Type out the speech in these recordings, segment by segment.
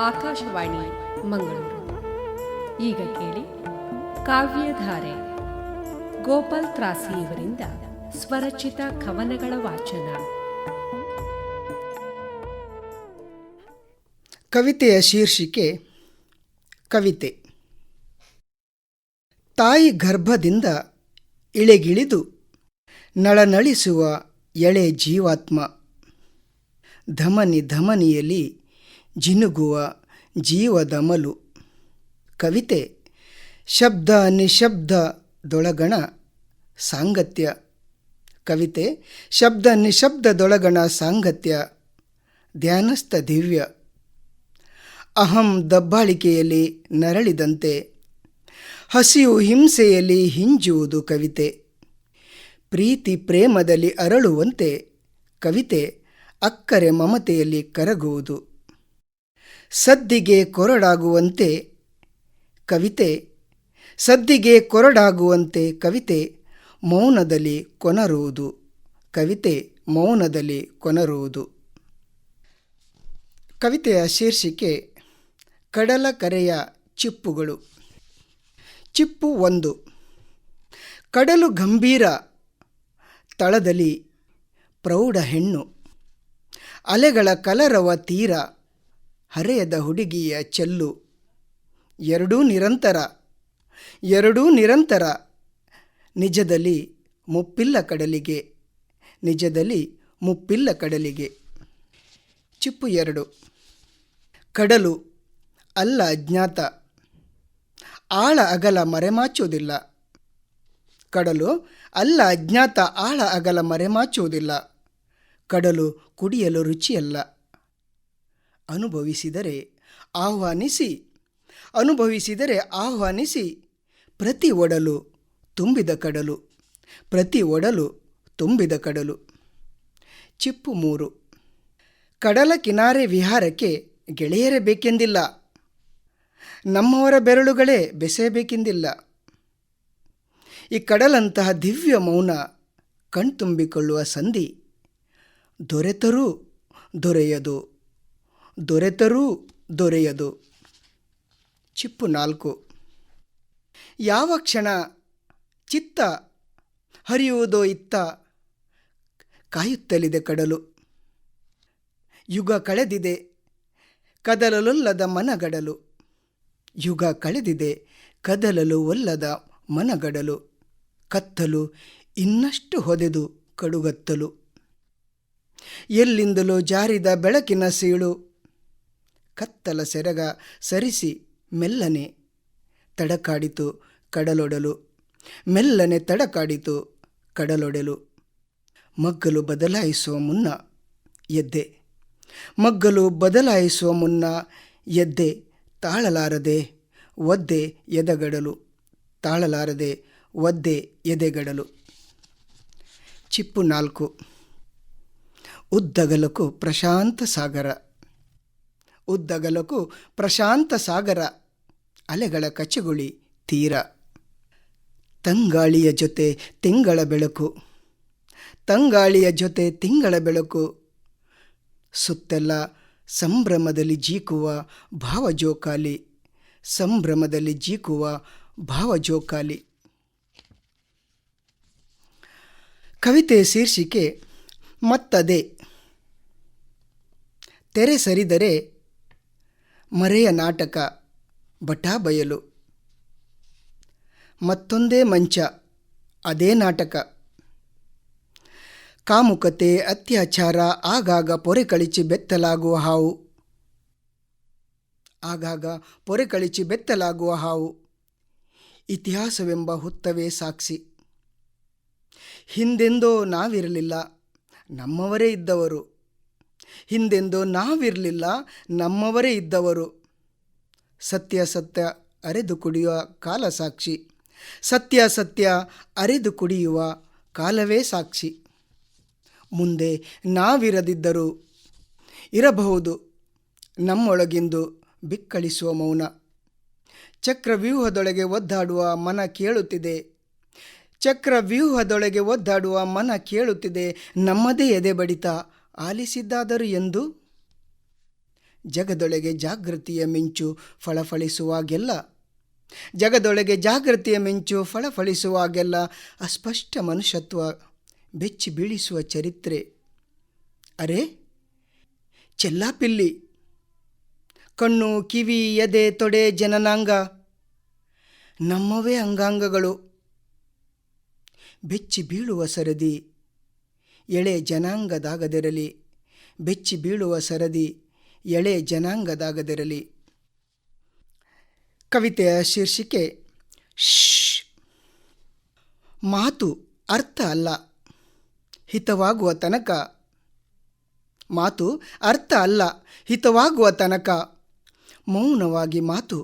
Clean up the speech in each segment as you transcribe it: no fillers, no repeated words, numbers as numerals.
ಆಕಾಶವಾಣಿ ಮಂಗಳೂರು. ಈಗ ಕೇಳಿ ಕಾವ್ಯಧಾರೆ. ಗೋಪಾಲ್ ತ್ರಾಸಿ ಇವರಿಂದ ಸ್ವರಚಿತ ಕವನಗಳ ವಾಚನ. ಕವಿತೆಯ ಶೀರ್ಷಿಕೆ ಕವಿತೆ. ತಾಯಿ ಗರ್ಭದಿಂದ ಇಳೆಗಿಳಿದು ನಳನಳಿಸುವ ಎಳೆ ಜೀವಾತ್ಮ, ಧಮನಿ ಧಮನಿಯಲ್ಲಿ ಜಿನುಗುವ ಜೀವದಮಲು. ಕವಿತೆ ಶಬ್ದ ನಿಶಬ್ದದೊಳಗಣ ಸಾಂಗತ್ಯ. ಕವಿತೆ ಶಬ್ದ ನಿಶಬ್ದದೊಳಗಣ ಸಾಂಗತ್ಯ, ಧ್ಯಾನಸ್ಥ ದಿವ್ಯ. ಅಹಂ ದಬ್ಬಾಳಿಕೆಯಲ್ಲಿ ನರಳಿದಂತೆ, ಹಸಿವು ಹಿಂಸೆಯಲ್ಲಿ ಹಿಂಜುವುದು ಕವಿತೆ. ಪ್ರೀತಿ ಪ್ರೇಮದಲ್ಲಿ ಅರಳುವಂತೆ, ಕವಿತೆ ಅಕ್ಕರೆ ಮಮತೆಯಲ್ಲಿ ಕರಗುವುದು. ಸದ್ದಿಗೆ ಕೊರಡಾಗುವಂತೆ ಕವಿತೆ, ಸದ್ದಿಗೆ ಕೊರಡಾಗುವಂತೆ ಕವಿತೆ ಮೌನದಲ್ಲಿ ಕೊನರುವುದು. ಕವಿತೆ ಮೌನದಲ್ಲಿ ಕೊನರುವುದು. ಕವಿತೆಯ ಶೀರ್ಷಿಕೆ ಕಡಲ ಕರೆಯ ಚಿಪ್ಪುಗಳು. ಚಿಪ್ಪು 1. ಕಡಲು ಗಂಭೀರ, ತಳದಲ್ಲಿ ಪ್ರೌಢ ಹೆಣ್ಣು. ಅಲೆಗಳ ಕಲರವ ತೀರ, ಹರೆಯದ ಹುಡುಗಿಯ ಚೆಲ್ಲು. ಎರಡೂ ನಿರಂತರ, ಎರಡೂ ನಿರಂತರ. ನಿಜದಲ್ಲಿ ಮುಪ್ಪಿಲ್ಲ ಕಡಲಿಗೆ, ನಿಜದಲ್ಲಿ ಮುಪ್ಪಿಲ್ಲ ಕಡಲಿಗೆ. ಚಿಪ್ಪು 2. ಕಡಲು ಅಲ್ಲ ಅಜ್ಞಾತ, ಆಳ ಅಗಲ ಮರೆಮಾಚುವುದಿಲ್ಲ. ಕಡಲು ಅಲ್ಲ ಅಜ್ಞಾತ, ಆಳ ಅಗಲ ಮರೆಮಾಚುವುದಿಲ್ಲ. ಕಡಲು ಕುಡಿಯಲು ರುಚಿಯಲ್ಲ. ಅನುಭವಿಸಿದರೆ ಆಹ್ವಾನಿಸಿ, ಅನುಭವಿಸಿದರೆ ಆಹ್ವಾನಿಸಿ. ಪ್ರತಿ ಒಡಲು ತುಂಬಿದ ಕಡಲು, ಪ್ರತಿ ಒಡಲು ತುಂಬಿದ ಕಡಲು. ಚಿಪ್ಪು 3. ಕಡಲ ಕಿನಾರೆ ವಿಹಾರಕ್ಕೆ ಗೆಳೆಯರೇ ಬೇಕೆಂದಿಲ್ಲ, ನಮ್ಮವರ ಬೆರಳುಗಳೇ ಬೆಸೆಯಬೇಕೆಂದಿಲ್ಲ. ಈ ಕಡಲಂತಹ ದಿವ್ಯ ಮೌನ ಕಣ್ತುಂಬಿಕೊಳ್ಳುವ ಸಂಧಿ ದೊರೆತರೂ ದೊರೆಯದು, ದೊರೆತರೂ ದೊರೆಯದು. ಚಿಪ್ಪು 4. ಯಾವ ಕ್ಷಣ ಚಿತ್ತ ಹರಿಯುವುದೋ ಇತ್ತ, ಕಾಯುತ್ತಲಿದೆ ಕಡಲು. ಯುಗ ಕಳೆದಿದೆ ಕದಲಲೊಲ್ಲದ ಮನಗಡಲು, ಯುಗ ಕಳೆದಿದೆ ಕದಲಲು ಒಲ್ಲದ ಮನಗಡಲು. ಕತ್ತಲು ಇನ್ನಷ್ಟು ಹೊದೆದು ಕಡುಗತ್ತಲು, ಎಲ್ಲಿಂದಲೋ ಜಾರಿದ ಬೆಳಕಿನ ಸೀಳು. ಕತ್ತಲ ಸೆರಗ ಸರಿಸಿ ಮೆಲ್ಲನೆ ತಡಕಾಡಿತು ಕಡಲೊಡಲು, ಮೆಲ್ಲನೆ ತಡಕಾಡಿತು ಕಡಲೊಡೆಲು. ಮಗ್ಗಲು ಬದಲಾಯಿಸುವ ಮುನ್ನ ಎದ್ದೆ, ಮಗ್ಗಲು ಬದಲಾಯಿಸುವ ಮುನ್ನ ಎದ್ದೆ. ತಾಳಲಾರದೆ ಒದ್ದೆ ಎದೆಗಡಲು, ತಾಳಲಾರದೆ ಒದ್ದೆ ಎದೆಗಡಲು. ಚಿಪ್ಪು 4. ಉದ್ದಗಲಕ್ಕೂ ಪ್ರಶಾಂತ ಸಾಗರ, ಉದ್ದಗಲಕ್ಕೂ ಪ್ರಶಾಂತ ಸಾಗರ. ಅಲೆಗಳ ಕಚಗುಳಿ ತೀರ. ತಂಗಾಳಿಯ ಜೊತೆ ತಿಂಗಳ ಬೆಳಕು, ತಂಗಾಳಿಯ ಜೊತೆ ತಿಂಗಳ ಬೆಳಕು. ಸುತ್ತೆಲ್ಲ ಸಂಭ್ರಮದಲ್ಲಿ ಜೀಕುವ ಭಾವಜೋಕಾಲಿ, ಸಂಭ್ರಮದಲ್ಲಿ ಜೀಕುವ ಭಾವಜೋಕಾಲಿ. ಕವಿತೆಯ ಶೀರ್ಷಿಕೆ ಮತ್ತದೇ. ತೆರೆ ಸರಿದರೆ ಮರೆಯ ನಾಟಕ ಬಟಾಬಯಲು. ಮತ್ತೊಂದೇ ಮಂಚ, ಅದೇ ನಾಟಕ. ಕಾಮುಕತೆ ಅತ್ಯಾಚಾರ, ಆಗಾಗ ಪೊರೆ ಕಳಿಚಿ ಬೆತ್ತಲಾಗುವ ಹಾವು, ಆಗಾಗ ಪೊರೆ ಕಳಿಚಿ ಬೆತ್ತಲಾಗುವ ಹಾವು. ಇತಿಹಾಸವೆಂಬ ಹುತ್ತವೇ ಸಾಕ್ಷಿ. ಹಿಂದೆಂದೋ ನಾವಿರಲಿಲ್ಲ, ನಮ್ಮವರೇ ಇದ್ದವರು. ಹಿಂದೆಂದೋ ನಾವಿರಲಿಲ್ಲ, ನಮ್ಮವರೇ ಇದ್ದವರು. ಸತ್ಯ ಅರೆದು ಕುಡಿಯುವ ಕಾಲ ಸಾಕ್ಷಿ, ಸತ್ಯ ಅರೆದು ಕುಡಿಯುವ ಕಾಲವೇ ಸಾಕ್ಷಿ. ಮುಂದೆ ನಾವಿರದಿದ್ದರೂ ಇರಬಹುದು ನಮ್ಮೊಳಗಿಂದು ಬಿಕ್ಕಳಿಸುವ ಮೌನ. ಚಕ್ರವ್ಯೂಹದೊಳಗೆ ಒದ್ದಾಡುವ ಮನ ಕೇಳುತ್ತಿದೆ, ಚಕ್ರವ್ಯೂಹದೊಳಗೆ ಒದ್ದಾಡುವ ಮನ ಕೇಳುತ್ತಿದೆ. ನಮ್ಮದೇ ಎದೆ ಬಡಿತ ಆಲಿಸಿದ್ದಾದರೂ ಎಂದು. ಜಗದೊಳಗೆ ಜಾಗೃತಿಯ ಮಿಂಚು ಫಳಫಳಿಸುವಾಗೆಲ್ಲ ಜಗದೊಳಗೆ ಜಾಗೃತಿಯ ಮಿಂಚು ಫಳಫಳಿಸುವಾಗೆಲ್ಲ ಅಸ್ಪಷ್ಟ ಮನುಷ್ಯತ್ವ ಬೆಚ್ಚಿ ಬೀಳಿಸುವ ಚರಿತ್ರೆ. ಅರೆ, ಚೆಲ್ಲಾಪಿಲ್ಲಿ, ಕಣ್ಣು, ಕಿವಿ, ಎದೆ, ತೊಡೆ, ಜನನಾಂಗ ನಮ್ಮವೇ ಅಂಗಾಂಗಗಳು. ಬೆಚ್ಚಿ ಬೀಳುವ ಸರದಿ ಎಳೆ ಜನಾಂಗದಾಗದಿರಲಿ, ಬೆಚ್ಚಿ ಬೀಳುವ ಸರದಿ ಎಳೆ ಜನಾಂಗದಾಗದಿರಲಿ. ಕವಿತೆಯ ಶೀರ್ಷಿಕೆ ಮಾತು ಅರ್ಥ ಅಲ್ಲ ಹಿತವಾಗುವ ತನಕ. ಮಾತು ಅರ್ಥ ಅಲ್ಲ ಹಿತವಾಗುವ ತನಕ ಮೌನವಾಗಿ ಮಾತು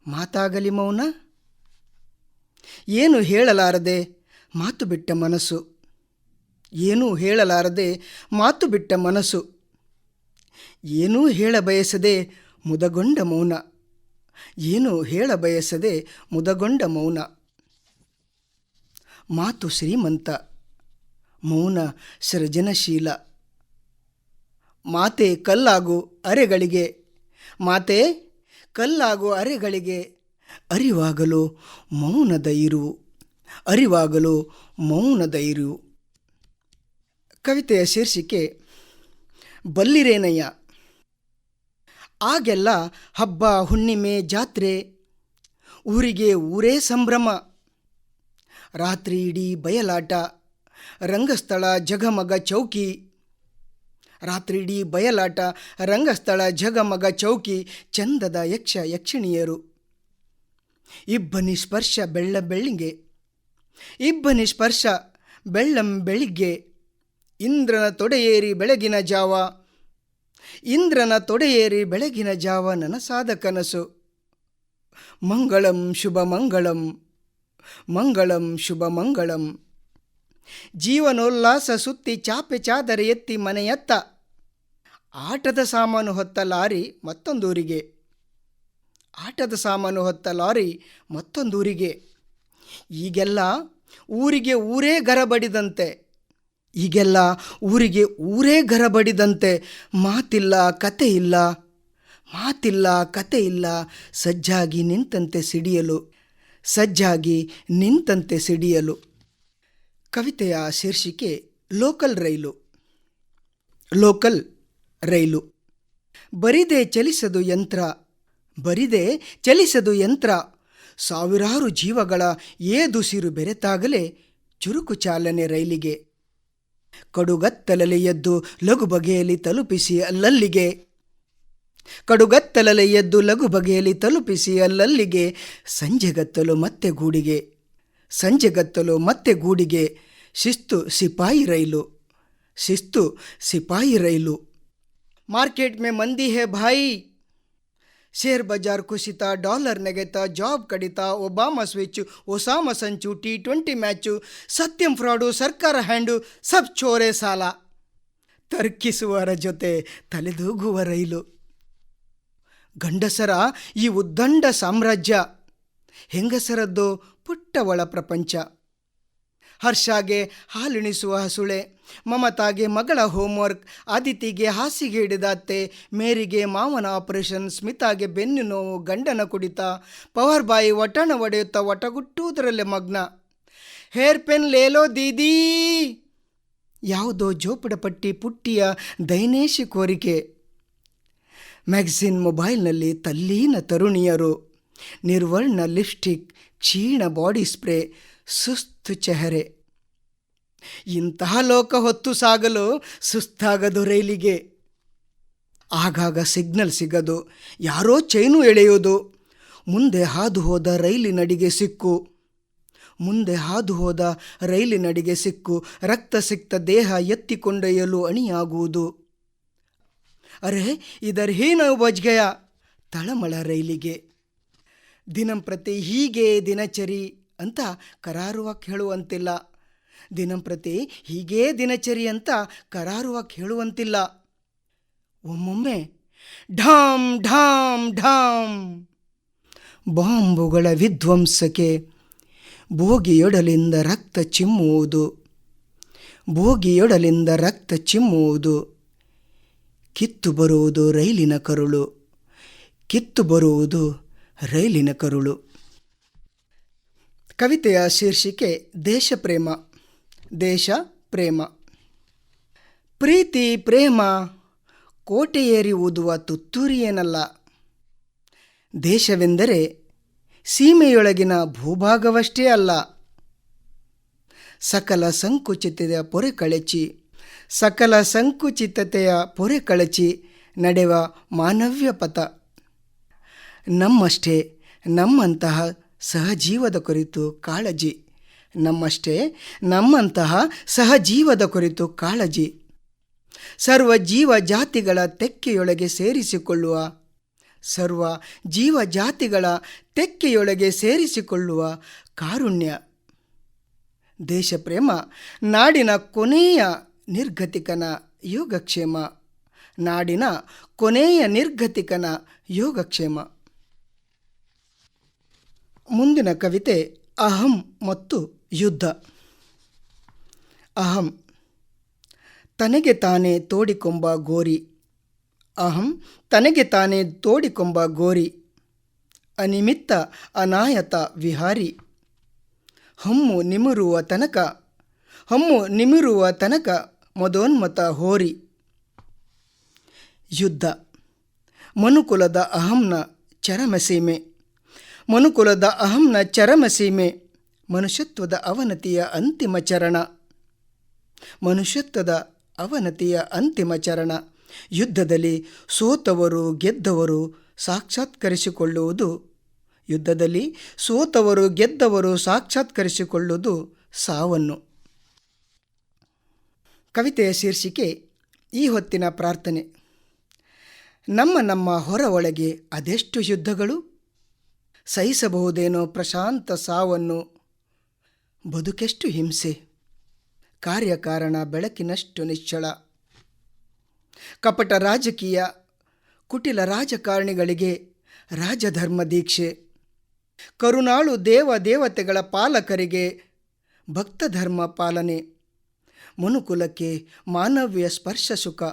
ಮಾತಾಗಲಿ ಮೌನ. ಏನು ಹೇಳಲಾರದೆ ಮಾತು ಬಿಟ್ಟ ಮನಸ್ಸು, ಏನೂ ಹೇಳಲಾರದೆ ಮಾತು ಬಿಟ್ಟ ಮನಸ್ಸು, ಏನೂ ಹೇಳಬಯಸದೆ ಮುದಗೊಂಡ ಮೌನ, ಏನೂ ಹೇಳಬಯಸದೆ ಮುದಗೊಂಡ ಮೌನ. ಮಾತು ಶ್ರೀಮಂತ, ಮೌನ ಸೃಜನಶೀಲ. ಮಾತೆ ಕಲ್ಲಾಗು ಅರೆಗಳಿಗೆ, ಮಾತೆ ಕಲ್ಲಾಗು ಅರೆಗಳಿಗೆ, ಅರಿವಾಗಲು ಮೌನದ ಇರುವು, ಅರಿವಾಗಲು ಮೌನದ ಇರುವು. ಕವಿತೆಯ ಶೀರ್ಷಿಕೆ ಬಲ್ಲಿರೇನಯ್ಯ. ಆಗೆಲ್ಲ ಹಬ್ಬ, ಹುಣ್ಣಿಮೆ, ಜಾತ್ರೆ, ಊರಿಗೆ ಊರೇ ಸಂಭ್ರಮ. ರಾತ್ರಿ ಇಡೀ ಬಯಲಾಟ, ರಂಗಸ್ಥಳ ಜಗಮಗ ಚೌಕಿ. ರಾತ್ರಿ ಇಡೀ ಬಯಲಾಟ, ರಂಗಸ್ಥಳ ಜಗಮಗ ಚೌಕಿ. ಚಂದದ ಯಕ್ಷ ಯಕ್ಷಿಣಿಯರು, ಇಬ್ಬನಿ ಸ್ಪರ್ಶ ಬೆಳ್ಳ ಬೆಳ್ಳಿಗೆ, ಇಬ್ಬನಿ ಸ್ಪರ್ಶ ಬೆಳ್ಳಂ ಬೆಳಿಗ್ಗೆ. ಇಂದ್ರನ ತೊಡೆಯೇರಿ ಬೆಳಗಿನ ಜಾವ, ಇಂದ್ರನ ತೊಡೆಯೇರಿ ಬೆಳಗಿನ ಜಾವ ನನಸಾದ ಕನಸು. ಮಂಗಳಂ ಶುಭ ಮಂಗಳಂ, ಮಂಗಳಂ ಶುಭ ಮಂಗಳಂ. ಜೀವನೋಲ್ಲಾಸ ಸುತ್ತಿ ಚಾಪೆ ಚಾದರೆ ಎತ್ತಿ ಮನೆಯತ್ತ, ಆಟದ ಸಾಮಾನು ಹೊತ್ತ ಲಾರಿ ಮತ್ತೊಂದೂರಿಗೆ, ಆಟದ ಸಾಮಾನು ಹೊತ್ತ ಲಾರಿ ಮತ್ತೊಂದೂರಿಗೆ. ಈಗೆಲ್ಲ ಊರಿಗೆ ಊರೇ ಗರಬಡಿದಂತೆ, ಈಗೆಲ್ಲ ಊರಿಗೆ ಊರೇ ಗರಬಡಿದಂತೆ. ಮಾತಿಲ್ಲ ಕತೆ ಇಲ್ಲ, ಮಾತಿಲ್ಲ ಕತೆ ಇಲ್ಲ. ಸಜ್ಜಾಗಿ ನಿಂತಂತೆ ಸಿಡಿಯಲು, ಸಜ್ಜಾಗಿ ನಿಂತಂತೆ ಸಿಡಿಯಲು. ಕವಿತೆಯ ಶೀರ್ಷಿಕೆ ಲೋಕಲ್ ರೈಲು. ಲೋಕಲ್ ರೈಲು. ಬರಿದೇ ಚಲಿಸದು ಯಂತ್ರ, ಬರಿದೇ ಚಲಿಸದು ಯಂತ್ರ. ಸಾವಿರಾರು ಜೀವಗಳ ಏದುಸಿರು ಬೆರೆತಾಗಲೇ ಚುರುಕು ಚಾಲನೆ ರೈಲಿಗೆ. ಕಡುಗತ್ತಲಲ್ಲಿ ಎದ್ದು ಲಘು ಬಗೆಯಲ್ಲಿ ತಲುಪಿಸಿ ಅಲ್ಲಲ್ಲಿಗೆ, ಕಡುಗತ್ತಲಲ್ಲಿ ಎದ್ದು ಲಘು ಬಗೆಯಲ್ಲಿ ತಲುಪಿಸಿ ಅಲ್ಲಲ್ಲಿಗೆ. ಸಂಜೆಗತ್ತಲು ಮತ್ತೆ ಗೂಡಿಗೆ, ಸಂಜೆಗತ್ತಲು ಮತ್ತೆ ಗೂಡಿಗೆ. ಶಿಸ್ತು ಸಿಪಾಯಿ ರೈಲು, ಶಿಸ್ತು ಸಿಪಾಯಿ ರೈಲು. ಮಾರ್ಕೆಟ್ ಮೇ ಮಂದಿ ಹೇ ಭಾಯಿ, ಶೇರ್ ಬಜಾರ್ ಕುಸಿತ, ಡಾಲರ್ ನೆಗೆತ, ಜಾಬ್ ಕಡಿತ, ಒಬಾಮಾ ಸ್ವಿಚ್ಚು, ಒಸಾಮ ಸಂಚು, T20 ಮ್ಯಾಚು, ಸತ್ಯಂ ಫ್ರಾಡು, ಸರ್ಕಾರ ಹ್ಯಾಂಡು, ಸಬ್ ಚೋರೆ ಸಾಲ. ತರ್ಕಿಸುವರ ಜೊತೆ ತಲೆದೂಗುವ ರೈಲು. ಗಂಡಸರ ಈ ಉದ್ದಂಡ ಸಾಮ್ರಾಜ್ಯ, ಹೆಂಗಸರದ್ದು ಪುಟ್ಟ ಒಳ ಪ್ರಪಂಚ. ಹರ್ಷಾಗೆ ಹಾಲುಣಿಸುವ ಹಸುಳೆ, ಮಮತಾಗೆ ಮಗಳ ಹೋಮ್ವರ್ಕ್, ಆದಿತಿಗೆ ಹಾಸಿಗೆ ಹಿಡಿದ ಅತ್ತೆ, ಮೇರಿಗೆ ಮಾವನ ಆಪರೇಷನ್, ಸ್ಮಿತಾಗೆ ಬೆನ್ನು ನೋವು, ಗಂಡನ ಕುಡಿತ, ಪವರ್ ಬಾಯಿ ಒಟಣ ಒಡೆಯುತ್ತಾ ಒಟಗುಟ್ಟುವುದರಲ್ಲೇ ಮಗ್ನ. ಹೇರ್ ಪೆನ್ ಲೇಲೋ ದೀದೀ, ಯಾವುದೋ ಜೋಪಡಪಟ್ಟಿ ಪುಟ್ಟಿಯ ದೈನೇಶಿ ಕೋರಿಕೆ. ಮ್ಯಾಗಝಿನ್ ಮೊಬೈಲ್ನಲ್ಲಿ ತಲ್ಲೀನ ತರುಣಿಯರು, ನಿರ್ವರ್ಣ ಲಿಪ್ಸ್ಟಿಕ್, ಕ್ಷೀಣ ಬಾಡಿ ಸ್ಪ್ರೇ, ಸುಸ್ತು ಚೆಹರೆ. ಇಂತಹ ಲೋಕ ಹೊತ್ತು ಸಾಗಲು ಸುಸ್ತಾಗದು ರೈಲಿಗೆ. ಆಗಾಗ ಸಿಗ್ನಲ್ ಸಿಗದು, ಯಾರೋ ಚೈನು ಎಳೆಯೋದು. ಮುಂದೆ ಹಾದು ಹೋದ ರೈಲಿನಡಿಗೆ ಸಿಕ್ಕು, ಮುಂದೆ ಹಾದು ಹೋದ ರೈಲಿನಡಿಗೆ ಸಿಕ್ಕು. ರಕ್ತ ಸಿಕ್ತ ದೇಹ ಎತ್ತಿಕೊಂಡೊಯ್ಯಲು ಅಣಿಯಾಗುವುದು. ಅರೆ ಇದರ ಹೀನ ಬಜ್ಗೆಯ ತಳಮಳ ರೈಲಿಗೆ. ದಿನಂಪ್ರತಿ ಹೀಗೆ ದಿನಚರಿ ಅಂತ ಕರಾರುವಾಗಿ ಹೇಳುವಂತಿಲ್ಲ, ದಿನಂಪ್ರತಿ ಹೀಗೇ ದಿನಚರಿ ಅಂತ ಕರಾರುವಾಗಿ ಹೇಳುವಂತಿಲ್ಲ. ಒಮ್ಮೊಮ್ಮೆ ಢಾಮ್ ಢಾಮ್ ಢಾಮ್ ಬಾಂಬುಗಳ ವಿಧ್ವಂಸಕ್ಕೆ ಬೋಗಿಯೊಡಲಿಂದ ರಕ್ತ ಚಿಮ್ಮುವುದು, ಬೋಗಿಯೊಡಲಿಂದ ರಕ್ತ ಚಿಮ್ಮುವುದು. ಕಿತ್ತು ಬರುವುದು ರೈಲಿನ ಕರುಳು, ಕಿತ್ತು ಬರುವುದು ರೈಲಿನ ಕರುಳು. ಕವಿತೆಯ ಶೀರ್ಷಿಕೆ ದೇಶ ಪ್ರೇಮ. ದೇಶ ಪ್ರೇಮ. ಪ್ರೀತಿ ಪ್ರೇಮ ಕೋಟೆ ಏರಿ ಊದುವ ತುತ್ತೂರಿಯೇನಲ್ಲ. ದೇಶವೆಂದರೆ ಸೀಮೆಯೊಳಗಿನ ಭೂಭಾಗವಷ್ಟೇ ಅಲ್ಲ. ಸಕಲ ಸಂಕುಚಿತತೆಯ ಪೊರೆ ಕಳಚಿ ನಡೆವ ಮಾನವ್ಯ ಪಥ. ನಮ್ಮಷ್ಟೇ ನಮ್ಮಂತಹ ಸಹಜೀವದ ಕುರಿತು ಕಾಳಜಿ. ಸಹಜೀವದ ಕುರಿತು ಕಾಳಜಿ. ಸರ್ವ ಜೀವ ಜಾತಿಗಳ ತೆಕ್ಕೆಯೊಳಗೆ ಸೇರಿಸಿಕೊಳ್ಳುವ ಕಾರುಣ್ಯ. ದೇಶಪ್ರೇಮ ನಾಡಿನ ಕೊನೆಯ ನಿರ್ಗತಿಕನ ಯೋಗಕ್ಷೇಮ. ಮುಂದಿನ ಕವಿತೆ ಅಹಂ ಮತ್ತು ಯುದ್ಧ. ಅಹಂ ತನಗೆ ತಾನೇ ತೋಡಿಕೊಂಬ ಗೋರಿ. ಅನಿಮಿತ್ತ ಅನಾಯತ ವಿಹಾರಿ. ಹಮ್ಮು ನಿಮಿರುವ ತನಕ ಮದೋನ್ಮತ ಹೋರಿ. ಯುದ್ಧ ಮನುಕುಲದ ಅಹಂನ ಚರಮಸೀಮೆ. ಮನುಷ್ಯತ್ವದ ಅವನತಿಯ ಅಂತಿಮ ಚರಣ. ಯುದ್ಧದಲ್ಲಿ ಸೋತವರು ಗೆದ್ದವರು ಸಾಕ್ಷಾತ್ಕರಿಸಿಕೊಳ್ಳುವುದು ಸಾವನ್ನು. ಕವಿತೆಯ ಶೀರ್ಷಿಕೆ ಈ ಹೊತ್ತಿನ ಪ್ರಾರ್ಥನೆ. ನಮ್ಮ ಹೊರ ಒಳಗೆ ಅದೆಷ್ಟು ಯುದ್ಧಗಳು. ಸಹಿಸಬಹುದೇನೋ ಪ್ರಶಾಂತ ಸಾವನ್ನು. ಬದುಕೆಷ್ಟು ಹಿಂಸೆ. ಕಾರ್ಯಕಾರಣ ಬೆಳಕಿನಷ್ಟು ನಿಶ್ಚಳ. ಕಪಟ ರಾಜಕೀಯ, ಕುಟಿಲ ರಾಜಕಾರಣಿಗಳಿಗೆ ರಾಜಧರ್ಮ ದೀಕ್ಷೆ. ಕರುಣಾಳು ದೇವತೆಗಳ ಪಾಲಕರಿಗೆ ಭಕ್ತಧರ್ಮ ಪಾಲನೆ. ಮನುಕುಲಕ್ಕೆ ಮಾನವ್ಯ ಸ್ಪರ್ಶ ಸುಖ.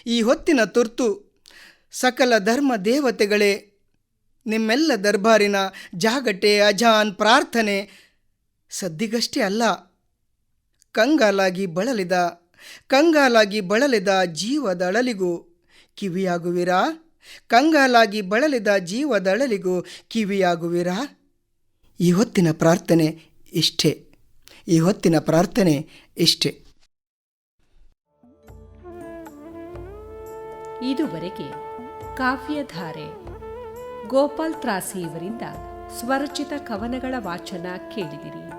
ಈ ಹೊತ್ತಿನ ತುರ್ತು. ಸಕಲ ಧರ್ಮ ದೇವತೆಗಳೇ, ನಿಮ್ಮೆಲ್ಲ ದರ್ಬಾರಿನ ಜಾಗಟೆ ಅಜಾನ್ ಪ್ರಾರ್ಥನೆ ಸದ್ದಿಗಷ್ಟೇ ಅಲ್ಲ. ಕಂಗಾಲಾಗಿ ಬಳಲಿದ ಜೀವದಳಲಿಗೂ ಕಿವಿಯಾಗುವಿರಾ? ಈ ಹೊತ್ತಿನ ಪ್ರಾರ್ಥನೆ ಇಷ್ಟೇ. ಇದುವರೆಗೆ ಕಾವ್ಯಧಾರೆ ಗೋಪಾಲ್ ತ್ರಾಸಿ ಇವರಿಂದ ಸ್ವರಚಿತ ಕವನಗಳ ವಾಚನ ಕೇಳಿದಿರಿ.